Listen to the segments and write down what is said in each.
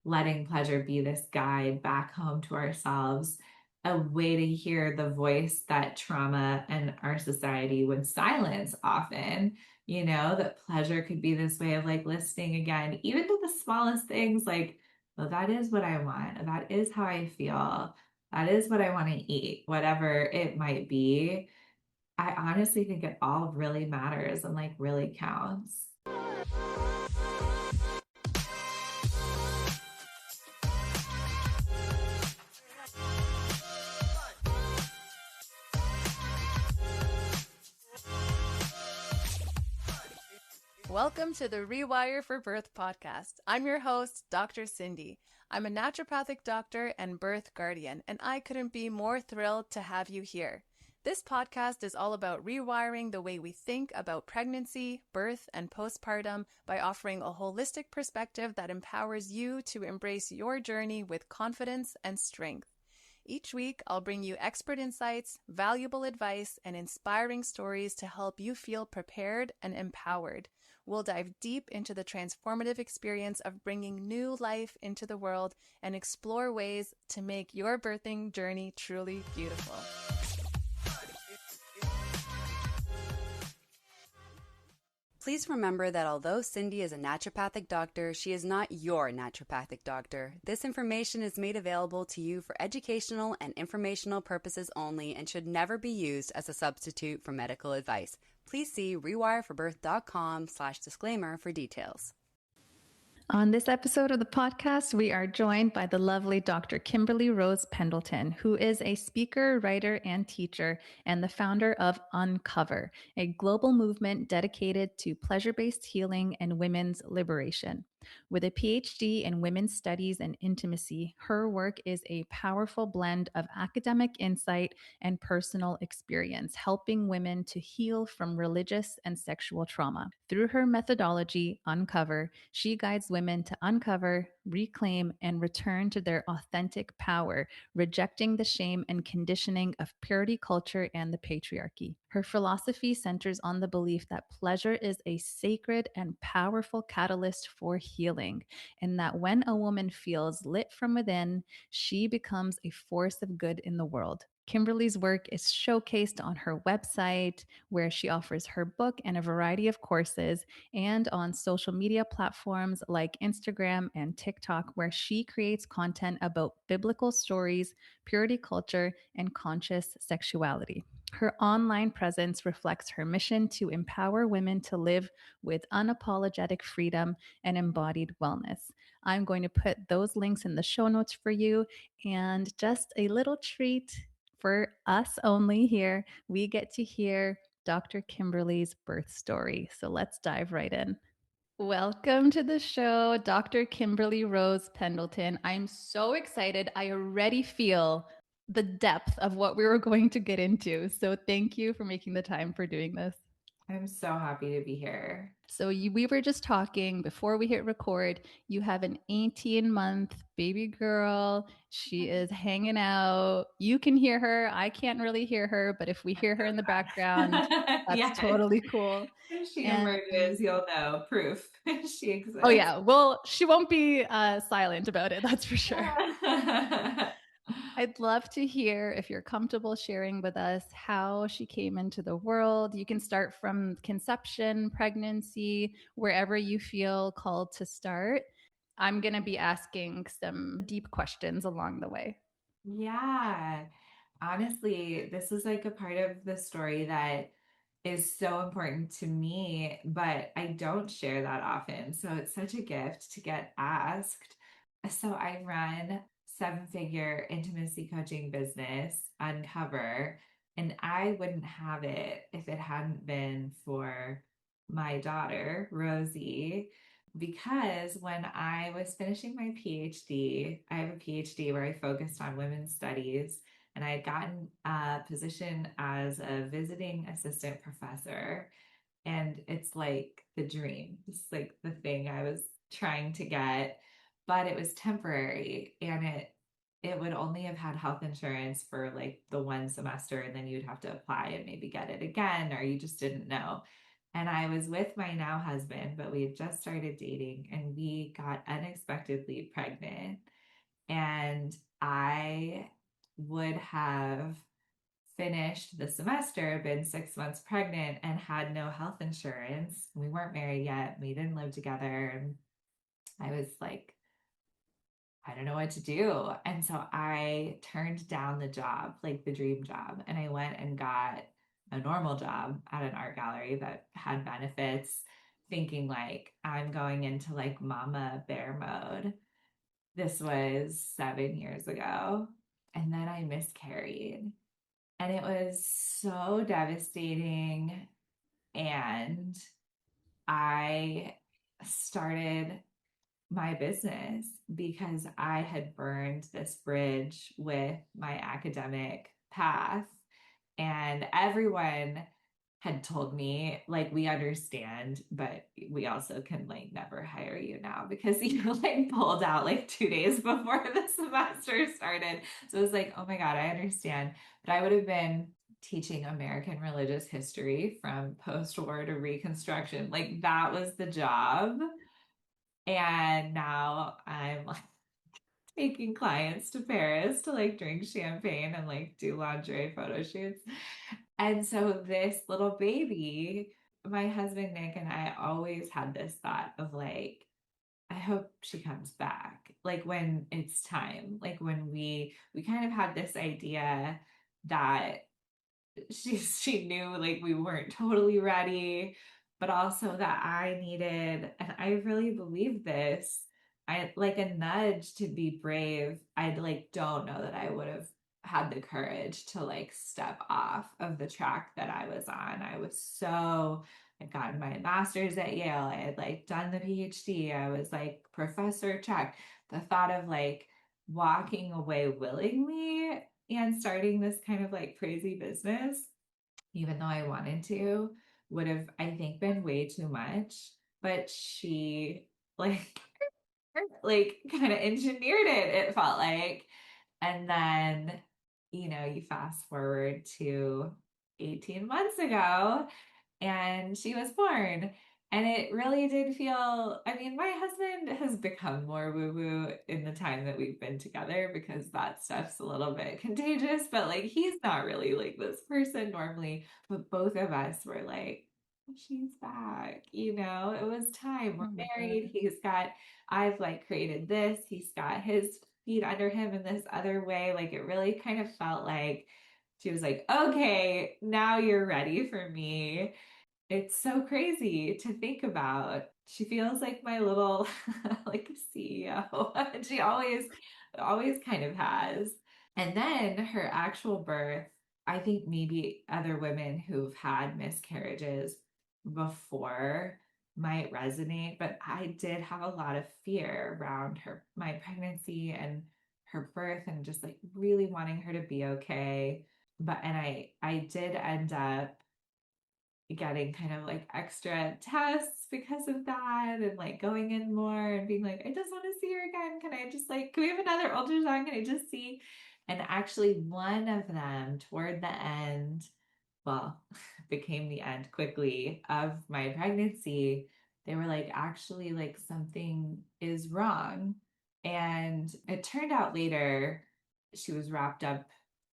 letting pleasure be this guide back home to ourselves, a way to hear the voice that trauma and our society would silence often, that pleasure could be this way of like listening again, even to the smallest things like, well, that is what I want. That is how I feel. That is what I want to eat, whatever it might be. I honestly think it all really matters and like really counts. Welcome to the Rewire for Birth podcast. I'm your host, Dr. Cindy. I'm a naturopathic doctor and birth guardian, and I couldn't be more thrilled to have you here. This podcast is all about rewiring the way we think about pregnancy, birth, and postpartum by offering a holistic perspective that empowers you to embrace your journey with confidence and strength. Each week, I'll bring you expert insights, valuable advice, and inspiring stories to help you feel prepared and empowered. We'll dive deep into the transformative experience of bringing new life into the world and explore ways to make your birthing journey truly beautiful. Please remember that although Cindy is a naturopathic doctor, she is not your naturopathic doctor. This information is made available to you for educational and informational purposes only and should never be used as a substitute for medical advice. Please see rewireforbirth.com/disclaimer for details. On this episode of the podcast, we are joined by the lovely Dr. Kimberly Rose Pendleton, who is a speaker, writer, and teacher, and the founder of Uncover, a global movement dedicated to pleasure-based healing and women's liberation. With a Ph.D. in women's studies and intimacy, her work is a powerful blend of academic insight and personal experience, helping women to heal from religious and sexual trauma. Through her methodology, Uncover, she guides women to uncover, reclaim, and return to their authentic power, rejecting the shame and conditioning of purity culture and the patriarchy. Her philosophy centers on the belief that pleasure is a sacred and powerful catalyst for healing, and that when a woman feels lit from within, she becomes a force of good in the world. Kimberly's work is showcased on her website, where she offers her book and a variety of courses, and on social media platforms like Instagram and TikTok, where she creates content about biblical stories, purity culture, and conscious sexuality. Her online presence reflects her mission to empower women to live with unapologetic freedom and embodied wellness. I'm going to put those links in the show notes for you. And just a little treat for us only here, we get to hear Dr. Kimberly's birth story. So let's dive right in. Welcome to the show, Dr. Kimberly Rose Pendleton. I'm so excited. I already feel the depth of what we were going to get into. So thank you for making the time for doing this. I'm so happy to be here. So we were just talking before we hit record. You have an 18-month baby girl. She is hanging out. You can hear her. I can't really hear her, but if we hear her in the background, that's Yes. totally cool. If she emerges, you'll know. Proof she exists. Oh yeah. Well, she won't be silent about it. That's for sure. I'd love to hear, if you're comfortable sharing with us, how she came into the world. You can start from conception, pregnancy, wherever you feel called to start. I'm going to be asking some deep questions along the way. Yeah. Honestly, this is like a part of the story that is so important to me, but I don't share that often. So it's such a gift to get asked. So I run seven-figure intimacy coaching business, Uncover, and I wouldn't have it if it hadn't been for my daughter, Rosie. Because when I was finishing my PhD, I have a PhD where I focused on women's studies, and I had gotten a position as a visiting assistant professor. And it's like the dream. It's like the thing I was trying to get, but it was temporary, and it would only have had health insurance for like the one semester, and then you'd have to apply and maybe get it again, or you just didn't know. And I was with my now husband, but we had just started dating and we got unexpectedly pregnant. And I would have finished the semester, been 6 months pregnant, and had no health insurance. We weren't married yet. We didn't live together. And I was like, I don't know what to do. And so I turned down the job, like the dream job, and I went and got a normal job at an art gallery that had benefits, thinking like I'm going into like mama bear mode. This was 7 years ago. And then I miscarried. And it was so devastating. And I started my business because I had burned this bridge with my academic path. And everyone had told me, like, we understand, but we also can like never hire you now because you like pulled out like 2 days before the semester started. So it was like, oh my God, I understand. But I would have been teaching American religious history from post-war to Reconstruction. Like that was the job. And now I'm like taking clients to Paris to like drink champagne and like do lingerie photo shoots. And so this little baby, my husband Nick and I always had this thought of like, I hope she comes back. Like when it's time. Like when we kind of had this idea that she knew like we weren't totally ready, but also that I needed, and I really believe this, I like a nudge to be brave. I like don't know that I would have had the courage to like step off of the track that I was on. I was so I'd gotten my master's at Yale. I had like done the PhD. I was like professor check. The thought of like walking away willingly and starting this kind of like crazy business, even though I wanted to, would have, I think, been way too much. But she like like kind of engineered it, it felt like. And then, you fast forward to 18 months ago and she was born. And it really did feel, I mean, my husband has become more woo woo in the time that we've been together because that stuff's a little bit contagious, but like he's not really like this person normally. But both of us were like, she's back, it was time. We're Oh my married. God. I've like created this, he's got his feet under him in this other way. Like it really kind of felt like she was like, okay, now you're ready for me. It's so crazy to think about. She feels like my little like CEO. And she always kind of has. And then her actual birth, I think maybe other women who've had miscarriages before might resonate, but I did have a lot of fear around my pregnancy and her birth and just like really wanting her to be okay. But and I did end up getting kind of like extra tests because of that and like going in more and being like, I just want to see her again. Can I just like, can we have another ultrasound? Can I just see? And actually, one of them toward the end, well, became the end quickly of my pregnancy. They were like, actually, like something is wrong. And it turned out later she was wrapped up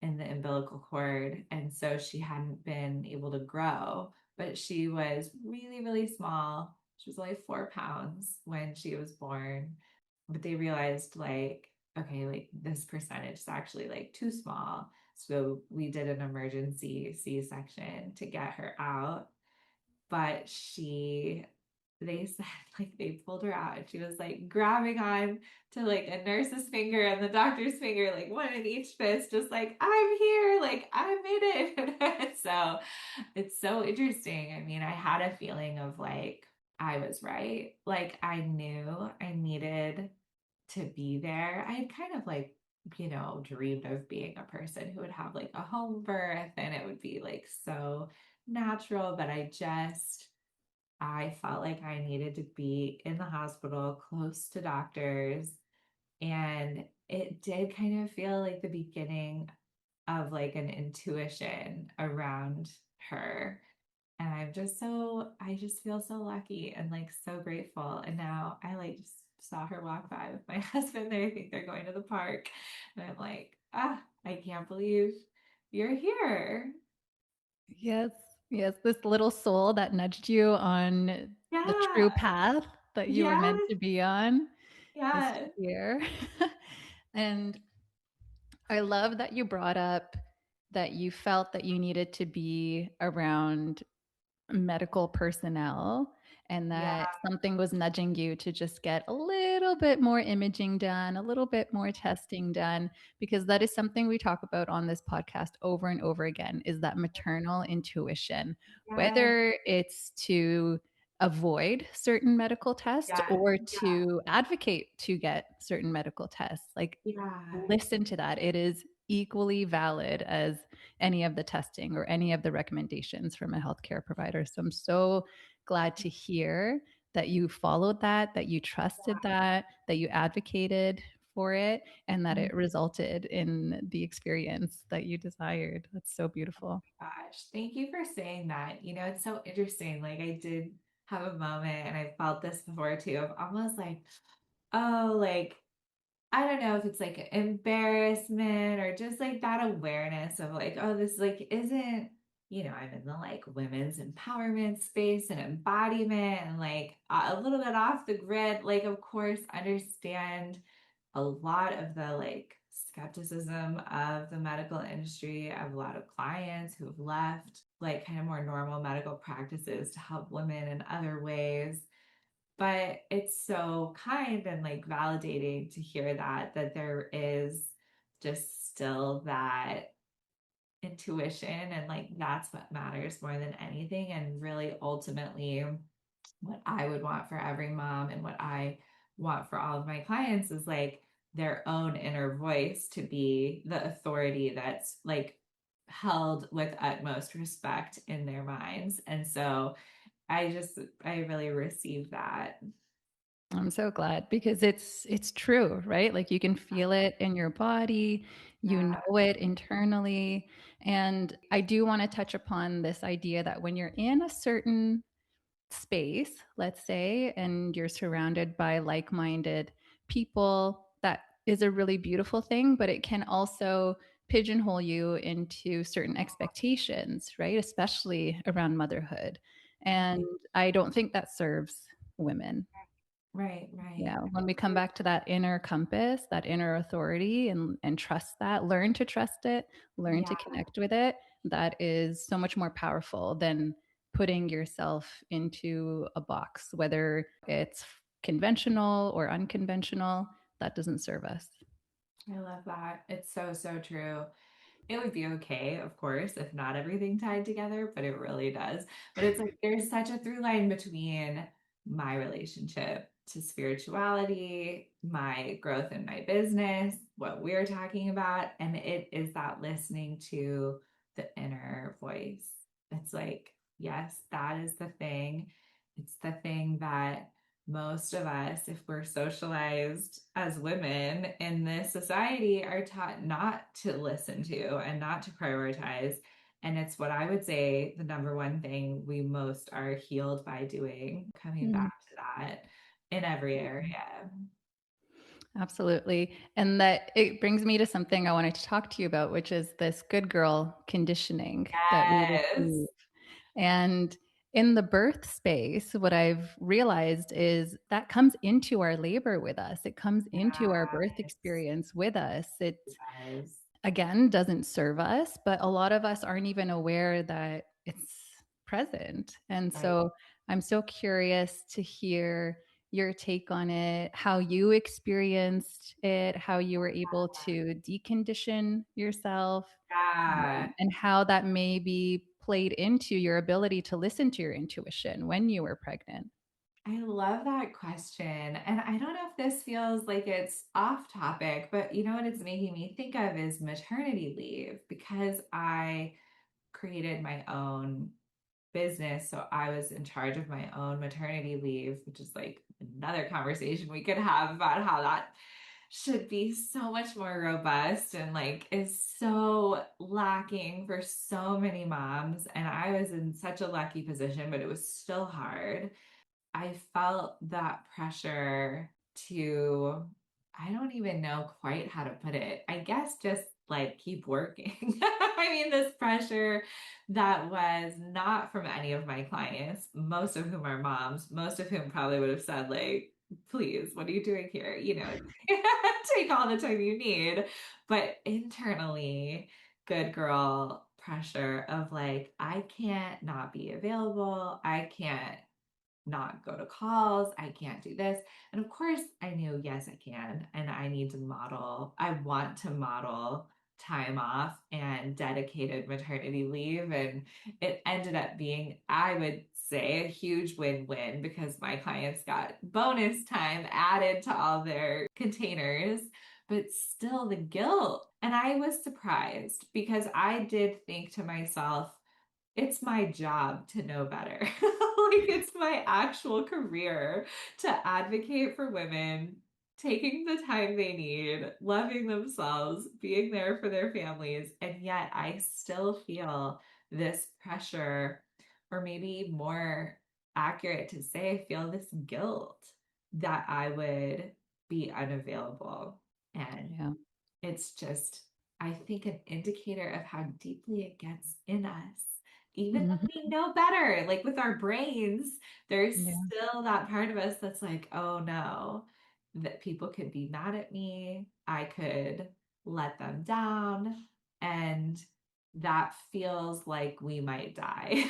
in the umbilical cord. And so she hadn't been able to grow, but she was really, really small. She was only 4 pounds when she was born. But they realized, like, okay, like this percentage is actually like too small. So we did an emergency C-section to get her out. But they said like they pulled her out and she was like grabbing on to like a nurse's finger and the doctor's finger, like one in each fist, just like, I'm here, like I made it. So it's so interesting. I mean, I had a feeling of like I was right. Like I knew I needed to be there. I had kind of like, dreamed of being a person who would have like a home birth and it would be like so natural, but I felt like I needed to be in the hospital close to doctors. And it did kind of feel like the beginning of like an intuition around her. And I just feel so lucky and like so grateful. And now I like just saw her walk by with my husband. I think they're going to the park. And I'm like, I can't believe you're here. Yes, yes, this little soul that nudged you on the Yeah. true path that you were meant Yeah. to be on is Yeah. here. And I love that you brought up that you felt that you needed to be around medical personnel and Yeah. that something was nudging you to just get a little bit more imaging done, a little bit more testing done, because that is something we talk about on this podcast over and over again is that maternal intuition, Yeah. whether it's to avoid certain medical tests Yeah. or to advocate to get certain medical tests. Like Yeah. listen to that. It is equally valid as any of the testing or any of the recommendations from a healthcare provider. So I'm so glad to hear that you followed that, that you trusted that you advocated for it, and that Mm. it resulted in the experience that you desired. That's so beautiful. Gosh, thank you for saying that. It's so interesting. Like I did have a moment and I felt this before too of almost like, oh, like I don't know if it's like embarrassment or just like that awareness of like, oh, this like isn't, I'm in the like women's empowerment space and embodiment and like a little bit off the grid. Like, of course, understand a lot of the like skepticism of the medical industry. I have a lot of clients who have left like kind of more normal medical practices to help women in other ways, but it's so kind and like validating to hear that there is just still that intuition and like that's what matters more than anything. And really ultimately what I would want for every mom and what I want for all of my clients is like their own inner voice to be the authority that's like held with utmost respect in their minds. And so I really received that. I'm so glad because it's true, right? Like you can feel it in your body, you Yeah. know it internally. And I do want to touch upon this idea that when you're in a certain space, let's say, and you're surrounded by like-minded people, that is a really beautiful thing, but it can also pigeonhole you into certain expectations, right? Especially around motherhood. And Right, I don't think that serves women. right, right. Yeah, when we come back to that inner compass, that inner authority and trust that, learn to trust it, learn to Yeah, connect with it, that is so much more powerful than putting yourself into a box, whether it's conventional or unconventional, that doesn't serve us. I love that. It's so, so true. It would be okay, of course, if not everything tied together, but it really does. But it's like there's such a through line between my relationship to spirituality, my growth in my business, what we're talking about, and it is that listening to the inner voice. It's like, yes, that is the thing. It's the thing that most of us, if we're socialized as women in this society, are taught not to listen to and not to prioritize. And it's what I would say the number one thing we most are healed by doing, coming Mm. back to that in every area. Absolutely. And that it brings me to something I wanted to talk to you about, which is this good girl conditioning that we Yes. receive. And in the birth space, what I've realized is that comes into our labor with us. It comes into our birth Yes. experience with us. It, Yes. again, doesn't serve us, but a lot of us aren't even aware that it's present. And Right. so I'm so curious to hear your take on it, how you experienced it, how you were able to decondition yourself, Yeah. and how that maybe played into your ability to listen to your intuition when you were pregnant. I love that question. And I don't know if this feels like it's off topic, but you know what it's making me think of is maternity leave because I created my own business. So I was in charge of my own maternity leave, which is like another conversation we could have about how that should be so much more robust and like is so lacking for so many moms. And I was in such a lucky position, but it was still hard. I felt that pressure to, I don't even know quite how to put it. I guess just like keep working. I mean, this pressure that was not from any of my clients, most of whom are moms, most of whom probably would have said, like, please, what are you doing here? Take all the time you need. But internally, good girl pressure of like, I can't not be available. I can't not go to calls. I can't do this. And of course, I knew, yes, I can. And I need to model, I want to model time off and dedicated maternity leave. And it ended up being, I would say, a huge win win because my clients got bonus time added to all their containers. But still, the guilt. And I was surprised because I did think to myself, it's my job to know better. Like it's my actual career to advocate for women taking the time they need, loving themselves, being there for their families. And yet I still feel this pressure, or maybe more accurate to say, I feel this guilt that I would be unavailable. And Yeah. it's just, I think, an indicator of how deeply it gets in us. Even when Mhm. we know better, like with our brains, there's Yeah. still that part of us that's like, oh no, that people could be mad at me. I could let them down. And that feels like we might die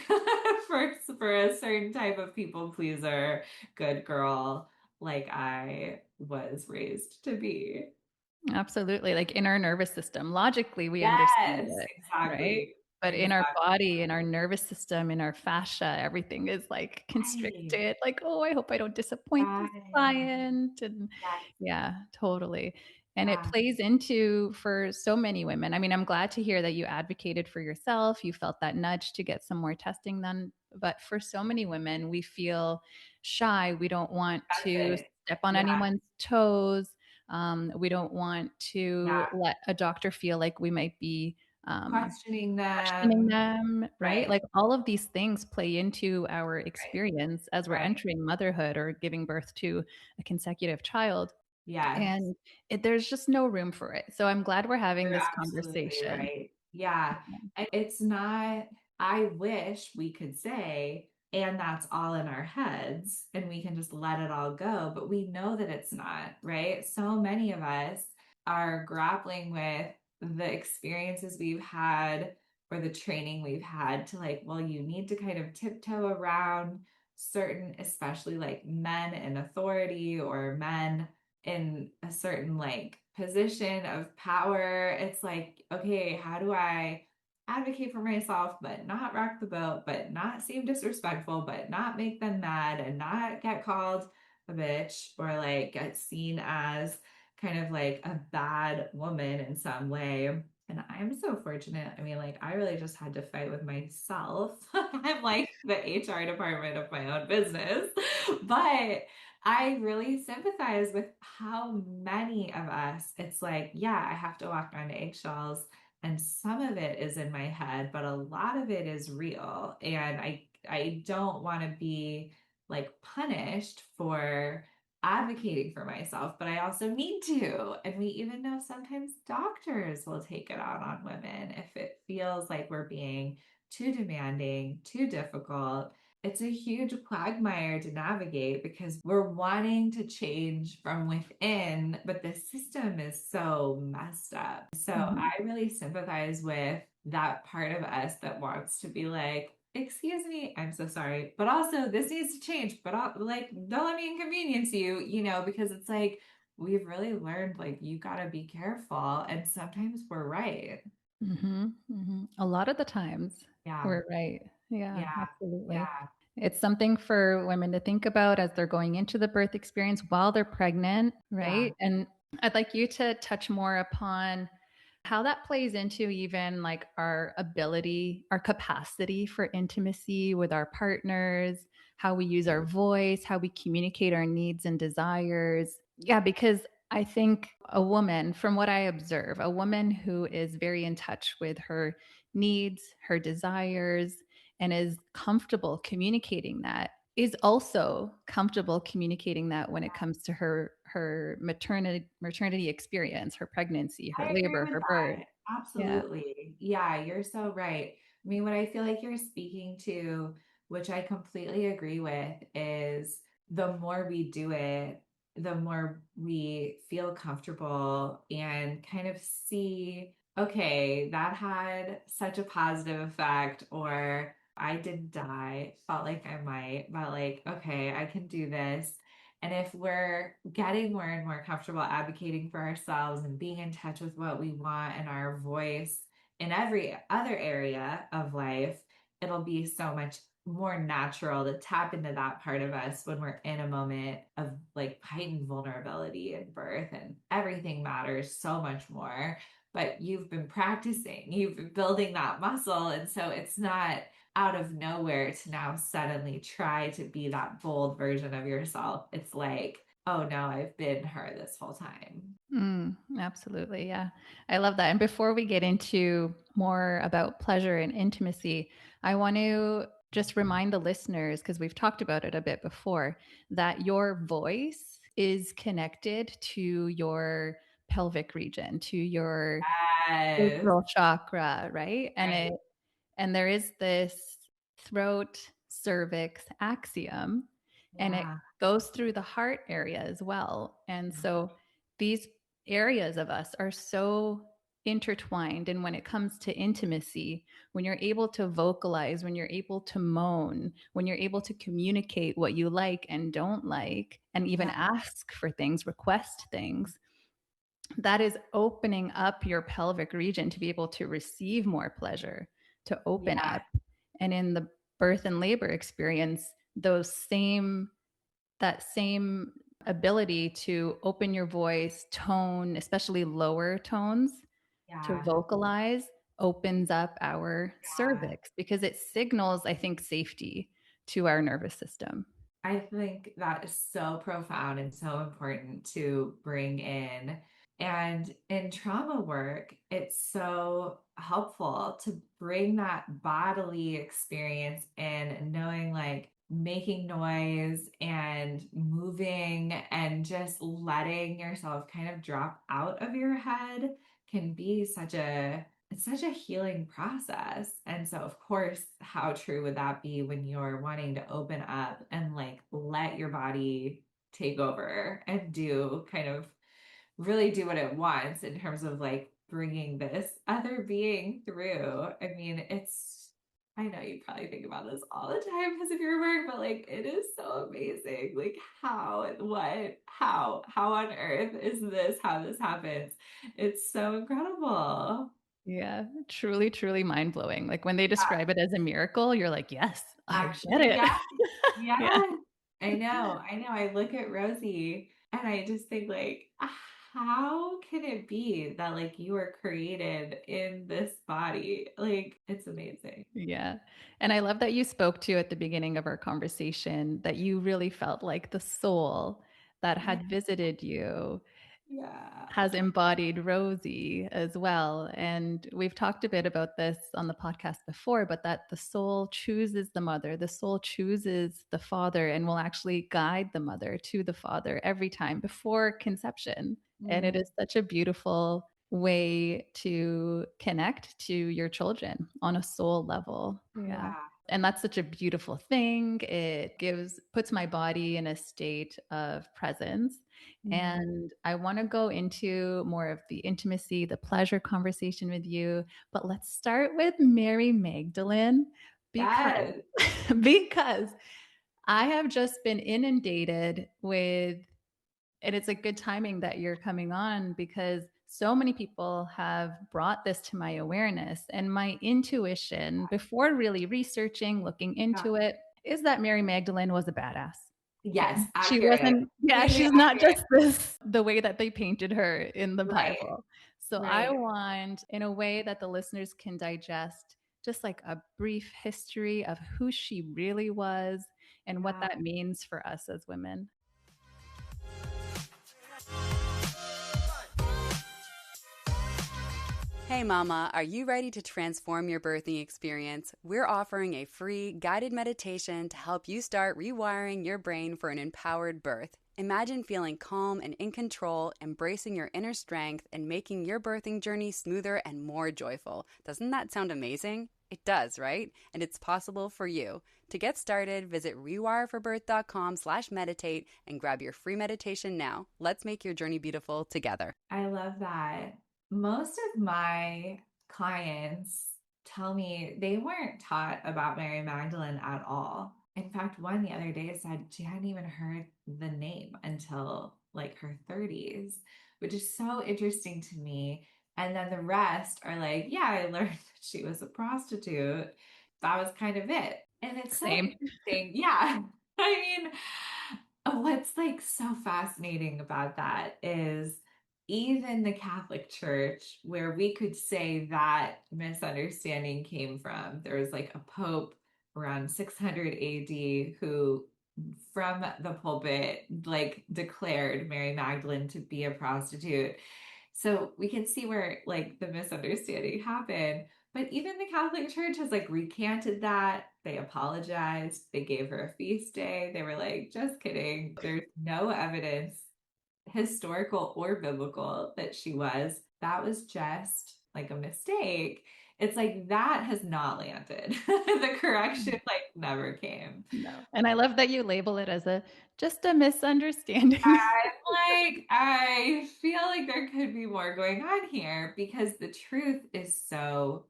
for a certain type of people pleaser, good girl, like I was raised to be. Absolutely. Like in our nervous system, logically, we understand Yes, it, right? exactly. But in our body, in Exactly. our nervous system, in our fascia, everything is like Right. constricted. Like, oh, I hope I don't disappoint this Right. client. And Yes. yeah, totally. And it Yeah. plays into for so many women. I mean, I'm glad to hear that you advocated for yourself. You felt that nudge to get some more testing done. But for so many women, we feel shy. We don't want That's to it. step on Yeah. anyone's toes. We don't want Yeah. to let a doctor feel like we might be Questioning questioning them. them, right? Right. Like all of these things play into our Right. experience as we're Right. entering motherhood or giving birth to a consecutive child. Yes. And there's just no room for it. So I'm glad we're having You're this absolutely conversation. right. Yeah. And it's not, I wish we could say, and that's all in our heads and we can just let it all go. But we know that it's not, right? So many of us are grappling with the experiences we've had or the training we've had to like, well, you need to kind of tiptoe around certain, especially like men in authority or men in a certain like position of power. It's like, okay, how do I advocate for myself, but not rock the boat, but not seem disrespectful, but not make them mad and not get called a bitch or like get seen as kind of like a bad woman in some way. And I'm so fortunate. I mean, like, I really just had to fight with myself. I'm like the HR department of my own business. But I really sympathize with how many of us, it's like, yeah, I have to walk on eggshells. And some of it is in my head, but a lot of it is real. And I don't want to be like punished for advocating for myself, but I also need to. And we even know sometimes doctors will take it out on women if it feels like we're being too demanding, too difficult. It's a huge quagmire to navigate because we're wanting to change from within, but the system is so messed up. So Mhm. I really sympathize with that part of us that wants to be like, excuse me, I'm so sorry, but also this needs to change, but like, don't let me inconvenience you, because it's like, we've really learned like, you got to be careful. And sometimes we're right. Mhm, mhm. A lot of the times Yeah. we're right. Yeah, Yeah. absolutely. Yeah. It's something for women to think about as they're going into the birth experience while they're pregnant, Yeah. right? And I'd like you to touch more upon how that plays into even like our ability, our capacity for intimacy with our partners, how we use our voice, how we communicate our needs and desires. Yeah, because I think a woman, from what I observe, a woman who is very in touch with her needs, her desires, and is comfortable communicating that is also comfortable communicating that when it comes to her maternity experience, her pregnancy, her I agree labor, with her birth. that. Yeah. Absolutely. Yeah, you're so right. I mean, what I feel like you're speaking to, which I completely agree with, is the more we do it, the more we feel comfortable and kind of see, okay, that had such a positive effect, or I didn't die, felt like I might, but like, okay, I can do this. And if we're getting more and more comfortable advocating for ourselves and being in touch with what we want and our voice in every other area of life, it'll be so much more natural to tap into that part of us when we're in a moment of like heightened vulnerability in birth, and everything matters so much more. But you've been practicing, you've been building that muscle. And so it's not out of nowhere to now suddenly try to be that bold version of yourself. It's like, oh no, I've been her this whole time. Absolutely. Yeah. I love that. And before we get into more about pleasure and intimacy, I want to just remind the listeners, because we've talked about it a bit before, that your voice is connected to your pelvic region, to your Yes. sacral chakra, right? Right. And there is this throat cervix axiom, and it Yeah. goes through the heart area as well. And so these areas of us are so intertwined. And when it comes to intimacy, when you're able to vocalize, when you're able to moan, when you're able to communicate what you like and don't like, and even Yeah. ask for things, request things, that is opening up your pelvic region to be able to receive more pleasure, to open Yeah. up. And in the birth and labor experience, that same ability to open your voice, tone, especially lower tones, to Yeah. vocalize opens up our Yeah. cervix because it signals, I think, safety to our nervous system. I think that is so profound and so important to bring in. And in trauma work, it's so helpful to bring that bodily experience in, knowing like making noise and moving and just letting yourself kind of drop out of your head can be it's such a healing process. And so, of course, how true would that be when you're wanting to open up and like let your body take over and do kind of really do what it wants in terms of like bringing this other being through? I mean, I know you probably think about this all the time because of your work, but like it is so amazing. Like how and what, how on earth is this, how this happens? It's so incredible. Yeah, truly, truly mind blowing. Like when they describe it as a miracle, you're like, yes, I get Actually, it. yeah. Yeah. Yeah. I know. I know. I look at Rosie and I just think like, how can it be that like you were created in this body? Like it's amazing. Yeah. And I love that you spoke to at the beginning of our conversation that you really felt like the soul that Yeah. had visited you Yeah. has embodied Rosie as well. And we've talked a bit about this on the podcast before, but that the soul chooses the mother, the soul chooses the father, and will actually guide the mother to the father every time before conception. And it Mm, is such a beautiful way to connect to your children on a soul level. Yeah. yeah. And that's such a beautiful thing. It puts my body in a state of presence. Mm. And I want to go into more of the intimacy, the pleasure conversation with you. But let's start with Mary Magdalene because, Yes. because I have just been inundated with, and it's a good timing that you're coming on because so many people have brought this to my awareness and my intuition before really researching, looking Yeah. into it, is that Mary Magdalene was a badass. Yes. She Accurate. wasn't, yeah, Completely she's not accurate. just this, the way that they painted her in the Right. Bible. So I Right. want, in a way that the listeners can digest, just like a brief history of who she really was and what Yeah. that means for us as women. Hey mama, are you ready to transform your birthing experience? We're offering a free guided meditation to help you start rewiring your brain for an empowered birth. Imagine feeling calm and in control, embracing your inner strength, and making your birthing journey smoother and more joyful. Doesn't that sound amazing? It does, right? And it's possible for you. To get started, visit rewireforbirth.com/meditate and grab your free meditation now. Let's make your journey beautiful together. I love that. Most of my clients tell me they weren't taught about Mary Magdalene at all. In fact, one the other day said she hadn't even heard the name until like her 30s, which is so interesting to me. And then the rest are like, yeah, I learned that she was a prostitute. That was kind of it. And it's so Same. interesting. Yeah. I mean, what's like so fascinating about that is even the Catholic Church, where we could say that misunderstanding came from, there was like a pope around 600 AD who, from the pulpit, like declared Mary Magdalene to be a prostitute. So we can see where like the misunderstanding happened. But even the Catholic Church has like recanted that. They apologized. They gave her a feast day. They were like, just kidding. There's no evidence, historical or biblical, that she was. That was just like a mistake. It's like that has not landed. The correction like never came. No. And I love that you label it as a just a misunderstanding. I feel like there could be more going on here because the truth is so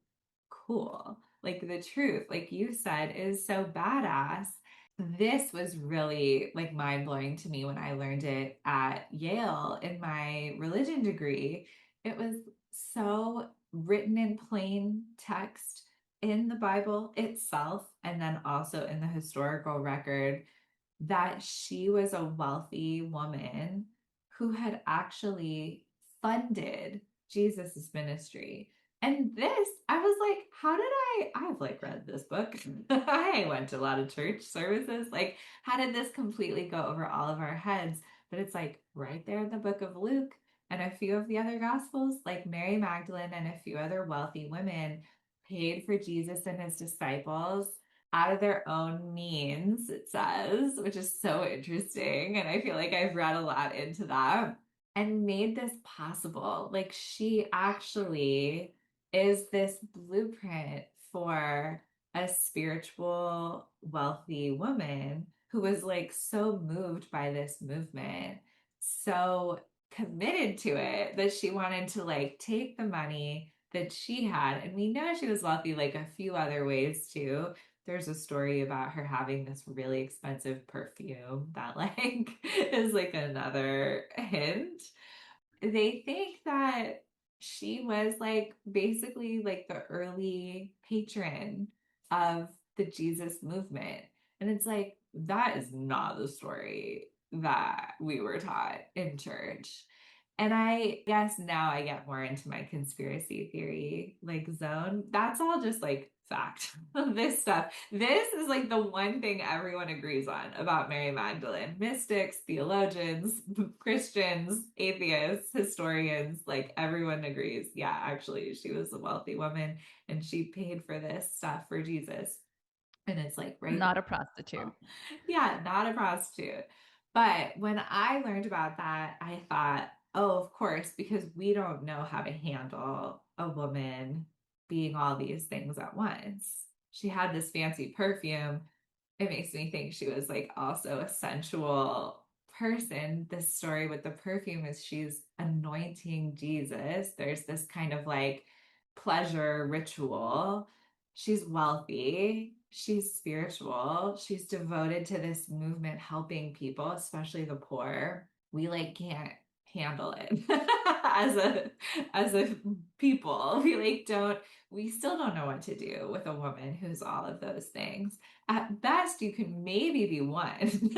cool. Like the truth, like you said, is so badass. This was really like mind blowing to me when I learned it at Yale in my religion degree. It was so written in plain text in the Bible itself, and then also in the historical record, that she was a wealthy woman who had actually funded Jesus's ministry. And this, I was like, how did I've like read this book. I went to a lot of church services. Like, how did this completely go over all of our heads? But it's like right there in the book of Luke and a few of the other gospels, like Mary Magdalene and a few other wealthy women paid for Jesus and his disciples out of their own means, it says, which is so interesting. And I feel like I've read a lot into that and made this possible. Like, she actually is this blueprint for a spiritual, wealthy woman who was like so moved by this movement, so committed to it that she wanted to like take the money that she had. And we know she was wealthy like a few other ways too. There's a story about her having this really expensive perfume that like is like another hint. They think that she was like basically like the early patron of the Jesus movement. And it's like, that is not the story that we were taught in church. And I guess now I get more into my conspiracy theory like zone. That's all just like fact. This stuff. This is like the one thing everyone agrees on about Mary Magdalene. Mystics, theologians, Christians, atheists, historians, like everyone agrees. Yeah, actually, she was a wealthy woman and she paid for this stuff for Jesus. And it's like right Not a prostitute. yeah, not a prostitute. But when I learned about that, I thought, oh, of course, because we don't know how to handle a woman being all these things at once. She had this fancy perfume. It makes me think she was like also a sensual person. This story with the perfume is she's anointing Jesus. There's this kind of like pleasure ritual. She's wealthy, she's spiritual, she's devoted to this movement helping people, especially the poor. We like can't handle it as a people. We like don't we still don't know what to do with a woman who's all of those things. At best you can maybe be one,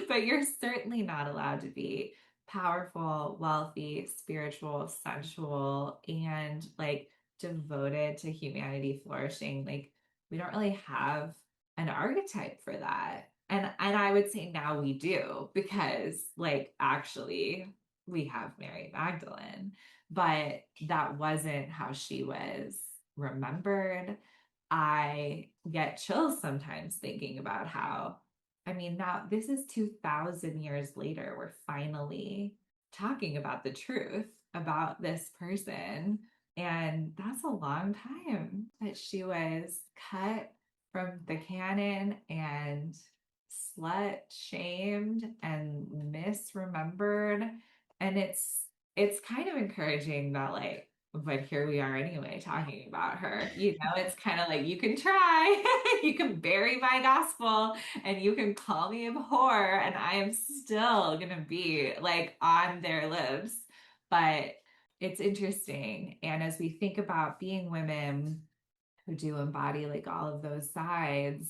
but you're certainly not allowed to be powerful, wealthy, spiritual, sensual, and like devoted to humanity flourishing. Like, we don't really have an archetype for that. And I would say now we do, because like actually we have Mary Magdalene. but that wasn't how she was remembered. I get chills sometimes thinking about how, I mean, now this is 2000 years later, we're finally talking about the truth about this person. And that's a long time that she was cut from the canon and slut shamed and misremembered. And it's kind of encouraging that like, but here we are anyway talking about her. It's kind of like you can try, you can bury my gospel and you can call me a whore and I am still gonna be like on their lips. But it's interesting. And as we think about being women who do embody like all of those sides,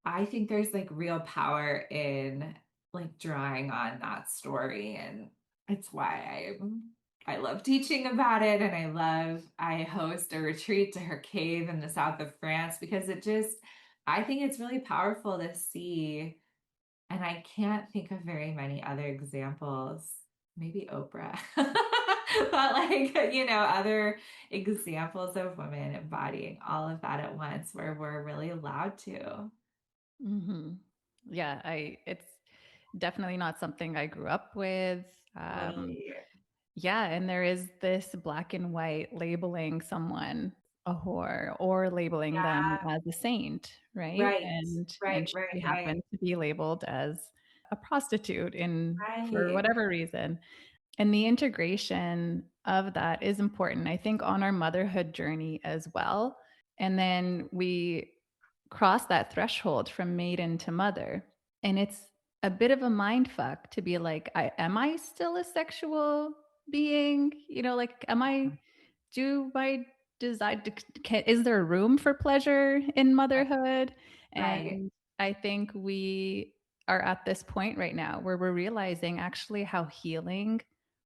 I think there's like real power in like drawing on that story. And it's why I love teaching about it. And I host a retreat to her cave in the south of France because I think it's really powerful to see. And I can't think of very many other examples, maybe Oprah, but like, other examples of women embodying all of that at once where we're really allowed to. Hmm. Yeah, it's definitely not something I grew up with. Totally. Yeah, and there is this black and white labeling someone a whore or labeling them Yeah. as a saint, right? Right. And Right. Right. she Right. happened to be labeled as a prostitute in for Right. whatever reason. And the integration of that is important, I think, on our motherhood journey as well. And then we cross that threshold from maiden to mother. And it's a bit of a mind fuck to be like, am I still a sexual being? Like, do I decide is there room for pleasure in motherhood? Right. And I think we are at this point right now where we're realizing actually how healing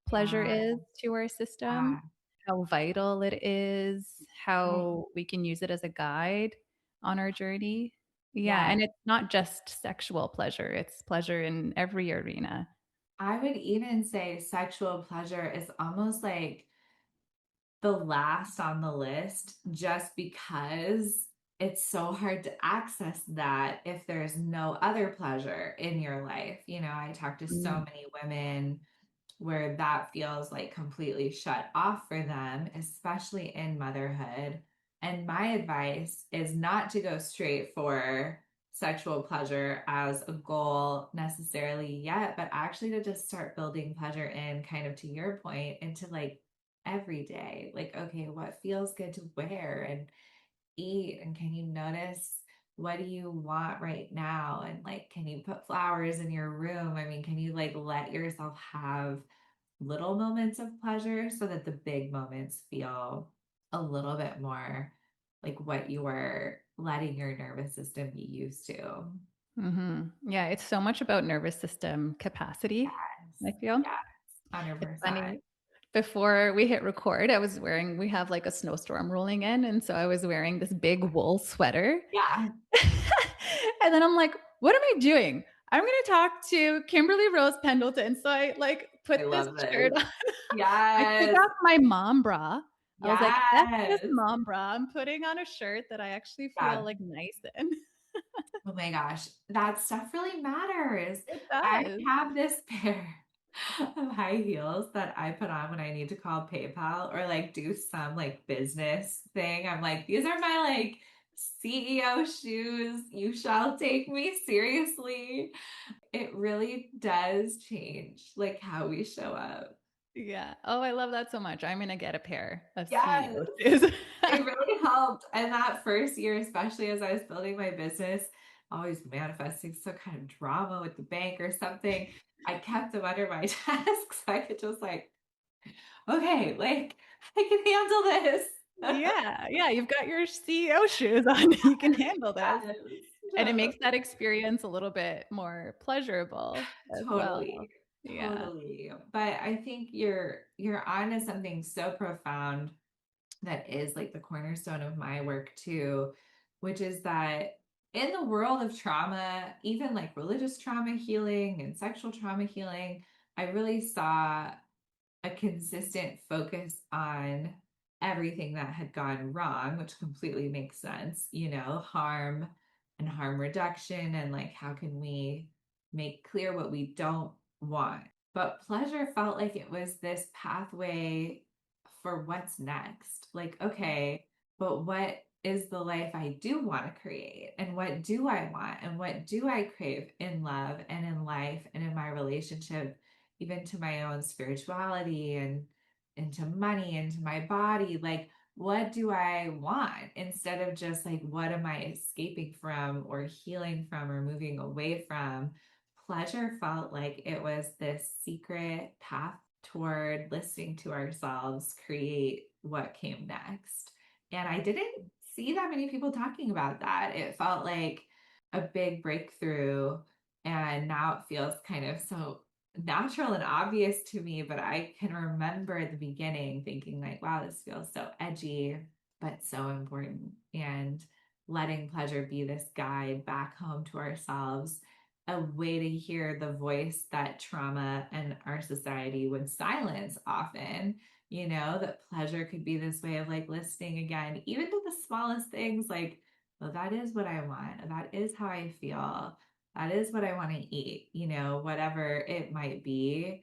pleasure Yeah. is to our system, Yeah. how vital it is, Right. how we can use it as a guide on our journey. Yeah, Yeah. and it's not just sexual pleasure, it's pleasure in every arena. I would even say sexual pleasure is almost like the last on the list just because it's so hard to access that if there's no other pleasure in your life. I talk to so Mm. many women where that feels like completely shut off for them, especially in motherhood. And my advice is not to go straight for sexual pleasure as a goal necessarily yet, but actually to just start building pleasure in, kind of to your point, into like every day. Like, okay, what feels good to wear and eat? And can you notice what do you want right now? And like, can you put flowers in your room? I mean, can you like let yourself have little moments of pleasure so that the big moments feel a little bit more like what you were letting your nervous system be used to? Mhm. Yeah, it's so much about nervous system capacity, Yes. I feel. Yes. It's 100%. funny. Before we hit record, we have like a snowstorm rolling in. And so I was wearing this big wool sweater. Yeah. And then I'm like, what am I doing? I'm going to talk to Kimberly Rose Pendleton. So I like put I this love shirt this. on. I took Yes. off my mom bra. I was like, F this Yes. mom bra. I'm putting on a shirt that I actually feel Yeah. like nice in. Oh my gosh. That stuff really matters. It I does. have this pair of high heels that I put on when I need to call PayPal or like do some like business thing. I'm like, these are my like CEO shoes. You shall take me seriously. It really does change like how we show up. Yeah. Oh, I love that so much. I'm gonna get a pair of Yes. CEO shoes. It really helped. And that first year, especially as I was building my business, always manifesting some kind of drama with the bank or something, I kept them under my desk so I could just like, okay, like I can handle this. Yeah, yeah, you've got your CEO shoes on. You can handle this. Yes, And it makes totally. that experience a little bit more pleasurable as Totally. well. Yeah. Totally. But I think you're onto something so profound that is like the cornerstone of my work too, which is that in the world of trauma, even like religious trauma healing and sexual trauma healing, I really saw a consistent focus on everything that had gone wrong, which completely makes sense, harm and harm reduction, and like how can we make clear what we don't want. But pleasure felt like it was this pathway for what's next. Like, okay, but what is the life I do want to create? And what do I want? And what do I crave in love and in life and in my relationship, even to my own spirituality and into money, into my body? Like, what do I want instead of just like, what am I escaping from or healing from or moving away from? Pleasure felt like it was this secret path toward listening to ourselves create what came next. And I didn't see that many people talking about that. It felt like a big breakthrough. And now it feels kind of so natural and obvious to me. But I can remember at the beginning thinking, like, wow, this feels so edgy, but so important. And letting pleasure be this guide back home to ourselves, a way to hear the voice that trauma and our society would silence often, that pleasure could be this way of like listening again, even to the smallest things like, well, that is what I want. That is how I feel. That is what I want to eat, whatever it might be.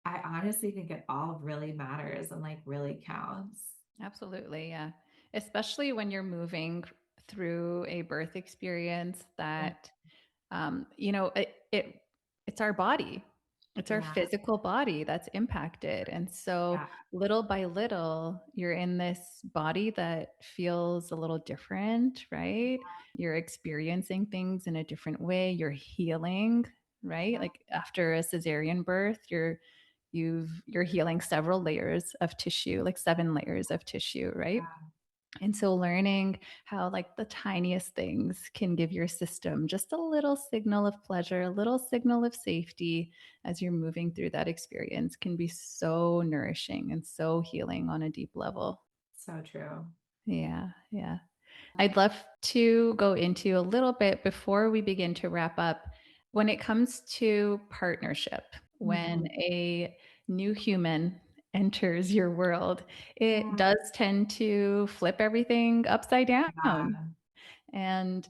I honestly think it all really matters and like really counts. Absolutely. Yeah. Especially when you're moving through a birth experience Mm. that, it's our body. It's our Yeah. physical body that's impacted. And so Yeah. little by little, you're in this body that feels a little different, right? You're experiencing things in a different way. You're healing, right? Yeah. Like after a cesarean birth, you're healing several layers of tissue, like 7 layers of tissue, right? Yeah. And so learning how like the tiniest things can give your system just a little signal of pleasure, a little signal of safety as you're moving through that experience can be so nourishing and so healing on a deep level. So true. Yeah, yeah. I'd love to go into a little bit before we begin to wrap up. When it comes to partnership, when Mhm. a new human enters your world, it Yeah. does tend to flip everything upside down. Yeah. And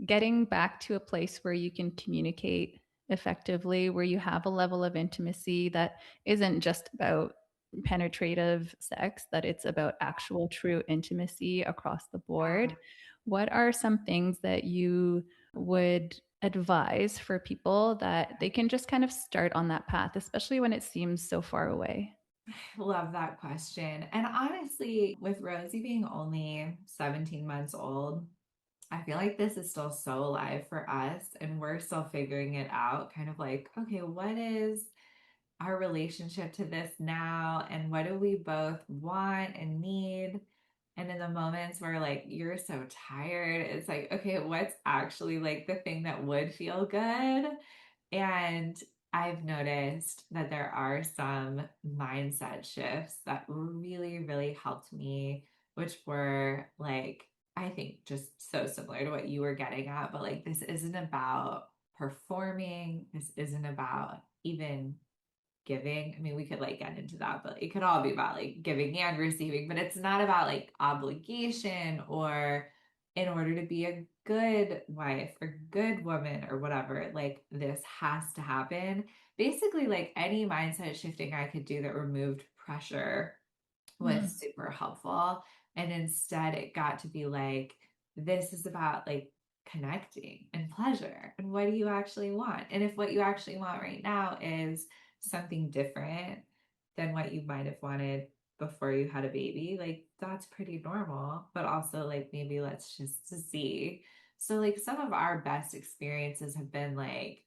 getting back to a place where you can communicate effectively, where you have a level of intimacy that isn't just about penetrative sex, that it's about actual true intimacy across the board. What are some things that you would advise for people that they can just kind of start on that path, especially when it seems so far away? Love that question. And honestly, with Rosie being only 17 months old, I feel like this is still so alive for us and we're still figuring it out. Kind of like, okay, what is our relationship to this now? And what do we both want and need? And in the moments where like you're so tired, it's like, okay, what's actually like the thing that would feel good? And I've noticed that there are some mindset shifts that really, really helped me, which were like, I think just so similar to what you were getting at, but like, this isn't about performing. This isn't about even giving. I mean, we could like get into that, but it could all be about like giving and receiving, but it's not about like obligation or in order to be a good wife or good woman or whatever, like this has to happen. Basically, like any mindset shifting I could do that removed pressure was Mm. super helpful. And instead, it got to be like, this is about like connecting and pleasure. And what do you actually want? And if what you actually want right now is something different than what you might have wanted before you had a baby, like that's pretty normal. But also, like, maybe let's just see. So, like, some of our best experiences have been like,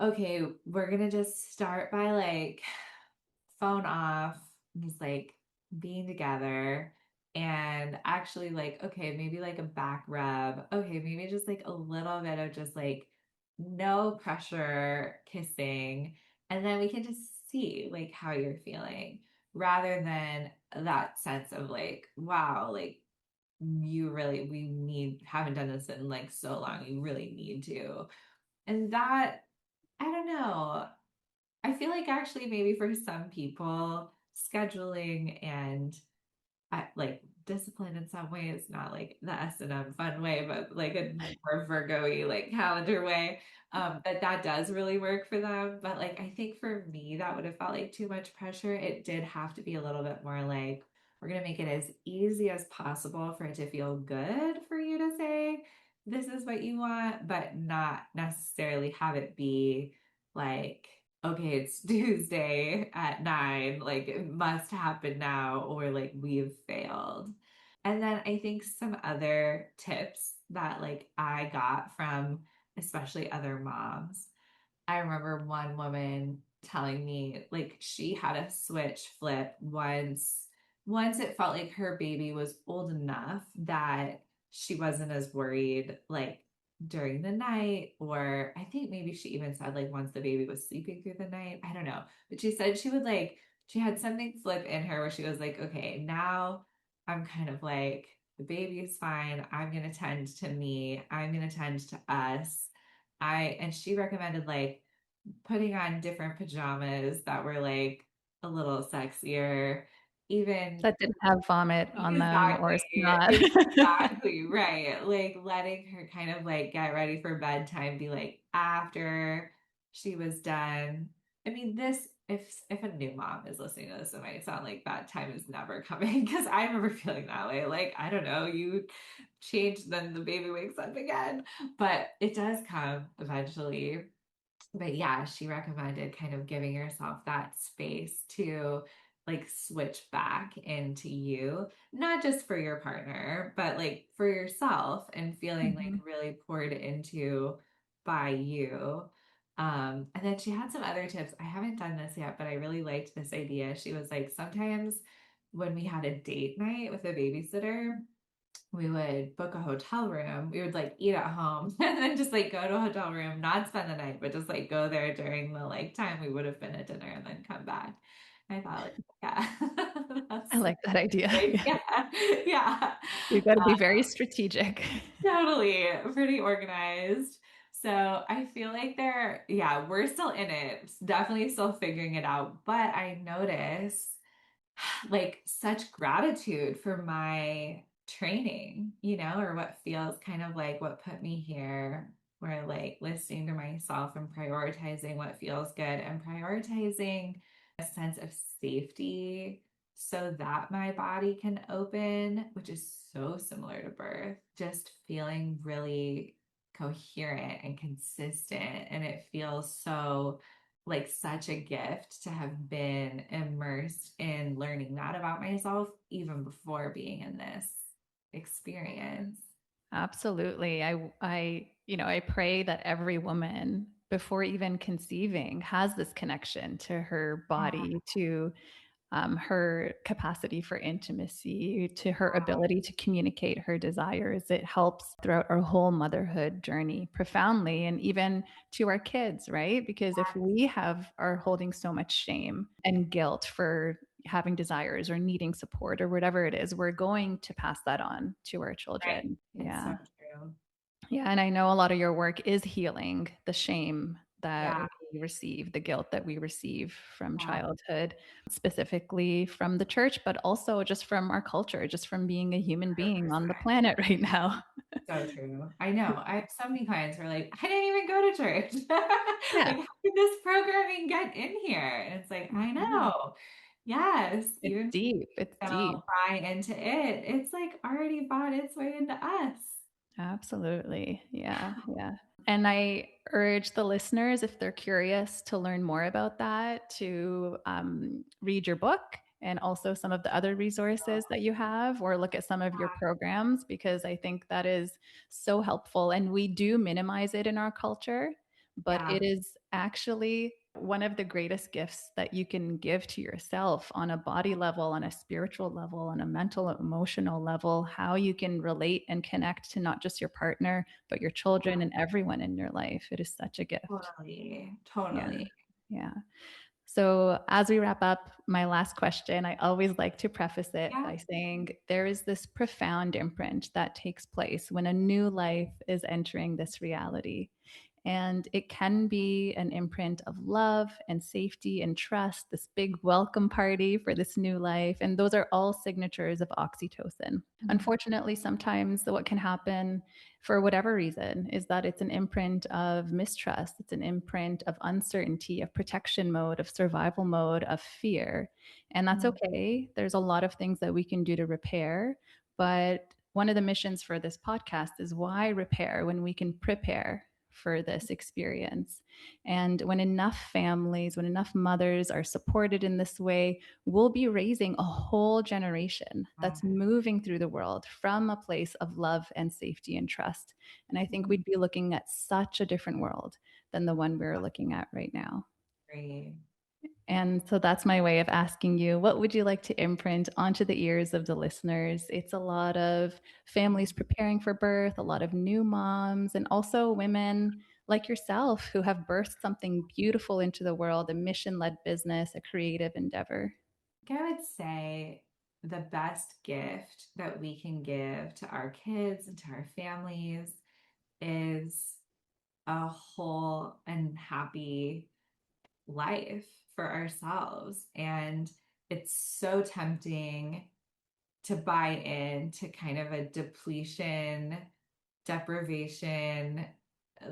okay, we're going to just start by like phone off, just like being together and actually like, okay, maybe like a back rub. Okay, maybe just like a little bit of just like no pressure kissing. And then we can just see like how you're feeling rather than that sense of like, wow, like we need, haven't done this in like so long. You really need to. And that, I don't know. I feel like actually maybe for some people scheduling and like discipline in some ways, not like the S&M fun way, but like a more Virgo-y like calendar way. That does really work for them. But like I think for me, that would have felt like too much pressure. It did have to be a little bit more like, we're gonna make it as easy as possible for it to feel good for you to say this is what you want, but not necessarily have it be like, okay, it's Tuesday at 9, like it must happen now, or like we've failed. And then I think some other tips that like I got from especially other moms. I remember one woman telling me like she had a switch flip once it felt like her baby was old enough that she wasn't as worried like during the night, or I think maybe she even said like once the baby was sleeping through the night. I don't know. But she said she would like she had something flip in her where she was like, okay, now I'm kind of like the baby's fine. I'm gonna tend to me. I'm gonna tend to us. And she recommended like putting on different pajamas that were like a little sexier, even That didn't have vomit on them or exactly, snot. exactly right. Like letting her kind of like get ready for bedtime, be like after she was done. I mean, this if a new mom is listening to this, it might sound like that time is never coming because I remember feeling that way. Like, I don't know, you change, then the baby wakes up again. But it does come eventually. But yeah, she recommended kind of giving yourself that space to like switch back into you, not just for your partner, but like for yourself and feeling like Mhm. really poured into by you. And then she had some other tips. I haven't done this yet, but I really liked this idea. She was like, sometimes when we had a date night with a babysitter, we would book a hotel room. We would like eat at home and then just like go to a hotel room, not spend the night, but just like go there during the like time we would have been at dinner and then come back. And I thought, like, yeah, I that's like that idea. great. Yeah. Yeah, yeah, You've got to be very strategic. totally, pretty organized. So I feel like yeah, we're still in it, definitely still figuring it out. But I notice like such gratitude for my training, or what feels kind of like what put me here, where like listening to myself and prioritizing what feels good and prioritizing a sense of safety so that my body can open, which is so similar to birth, just feeling really coherent and consistent. And it feels so like such a gift to have been immersed in learning that about myself even before being in this experience. Absolutely. I pray that every woman before even conceiving has this connection to her Yeah, body, to her capacity for intimacy, to her ability to communicate her desires. It helps throughout our whole motherhood journey profoundly, and even to our kids, right? Because if we are holding so much shame and guilt for having desires or needing support or whatever it is, we're going to pass that on to our right. children. It's so Yeah. true. Yeah, and I know a lot of your work is healing the shame that Yeah, we receive, the guilt that we receive from yeah, childhood, specifically from the church, but also just from our culture, just from being a human being on the 100%. planet right now. So true. I know. I have so many clients who are like, I didn't even go to church. Yeah. Like, how did this programming get in here? And it's like, I Mhm. know. Yes, It's even if deep. It's you deep. don't buy into it, it's like already bought its way into us. Absolutely. Yeah. Yeah. And I urge the listeners, if they're curious to learn more about that, to read your book and also some of the other resources that you have, or look at some of your programs, because I think that is so helpful. And we do minimize it in our culture, but Yeah, it is actually one of the greatest gifts that you can give to yourself on a body level, on a spiritual level, on a mental, emotional level, how you can relate and connect to not just your partner, but your children and everyone in your life. It is such a gift. totally, Yeah. totally. Yeah. So, as we wrap up, my last question, I always like to preface it Yeah, by saying there is this profound imprint that takes place when a new life is entering this reality. And it can be an imprint of love and safety and trust, this big welcome party for this new life. And those are all signatures of oxytocin. Unfortunately, sometimes what can happen for whatever reason is that it's an imprint of mistrust. It's an imprint of uncertainty, of protection mode, of survival mode, of fear. And that's okay. There's a lot of things that we can do to repair. But one of the missions for this podcast is why repair when we can prepare for this experience. And when enough families, when enough mothers are supported in this way, we'll be raising a whole generation that's moving through the world from a place of love and safety and trust. And I think we'd be looking at such a different world than the one we're looking at right now. Great. And so that's my way of asking you, what would you like to imprint onto the ears of the listeners? It's a lot of families preparing for birth, a lot of new moms, and also women like yourself who have birthed something beautiful into the world, a mission led business, a creative endeavor. I would say the best gift that we can give to our kids and to our families is a whole and happy life for ourselves. And it's so tempting to buy into kind of a depletion, deprivation,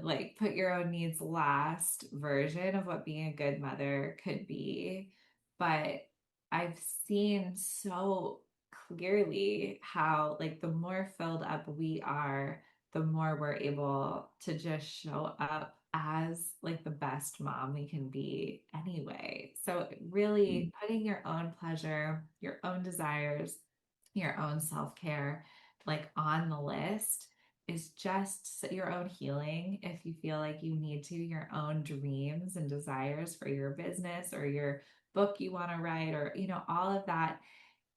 like put your own needs last version of what being a good mother could be. But I've seen so clearly how, like, the more filled up we are, the more we're able to just show up as like the best mom we can be anyway. So really putting your own pleasure, your own desires, your own self-care like on the list is just your own healing. If you feel like you need to, your own dreams and desires for your business or your book you want to write, or all of that,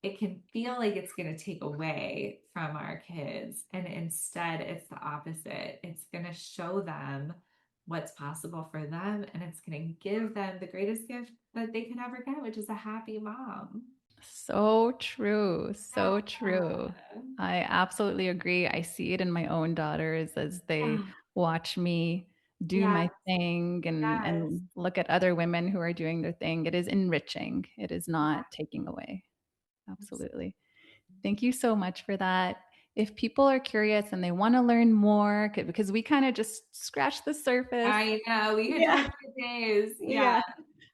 it can feel like it's going to take away from our kids. And instead, it's the opposite. It's going to show them what's possible for them. And it's going to give them the greatest gift that they can ever get, which is a happy mom. So true. So true. I absolutely agree. I see it in my own daughters as they watch me do Yes, my thing yes. and look at other women who are doing their thing. It is enriching. It is not taking away. Absolutely. Thank you so much for that. If people are curious and they want to learn more, because we kind of just scratched the surface. I know we could Yeah. talk for days. Yeah. Yeah.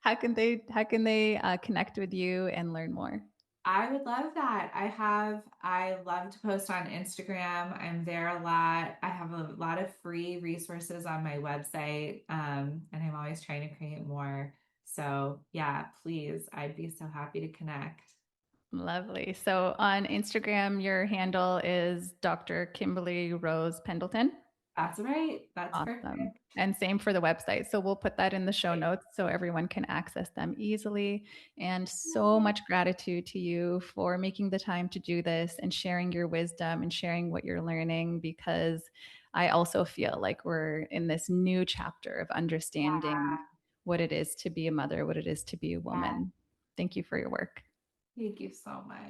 How can they connect with you and learn more? I would love that. I love to post on Instagram. I'm there a lot. I have a lot of free resources on my website. And I'm always trying to create more. So yeah, please, I'd be so happy to connect. Lovely. So on Instagram, your handle is Dr. Kimberly Rose Pendleton. That's right. That's perfect. Awesome. And same for the website. So we'll put that in the show notes so everyone can access them easily. And so much gratitude to you for making the time to do this and sharing your wisdom and sharing what you're learning, because I also feel like we're in this new chapter of understanding what it is to be a mother, what it is to be a woman. Thank you for your work. Thank you so much.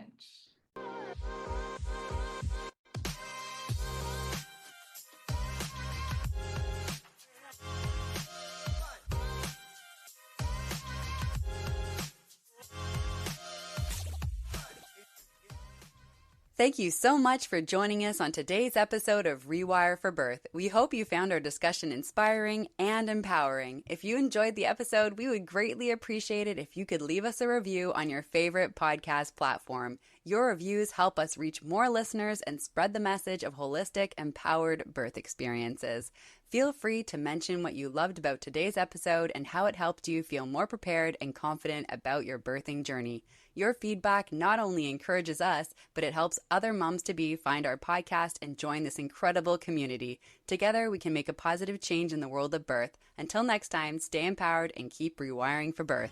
Thank you so much for joining us on today's episode of Rewire for Birth. We hope you found our discussion inspiring and empowering. If you enjoyed the episode, we would greatly appreciate it if you could leave us a review on your favorite podcast platform. Your reviews help us reach more listeners and spread the message of holistic, empowered birth experiences. Feel free to mention what you loved about today's episode and how it helped you feel more prepared and confident about your birthing journey. Your feedback not only encourages us, but it helps other moms-to-be find our podcast and join this incredible community. Together, we can make a positive change in the world of birth. Until next time, stay empowered and keep rewiring for birth.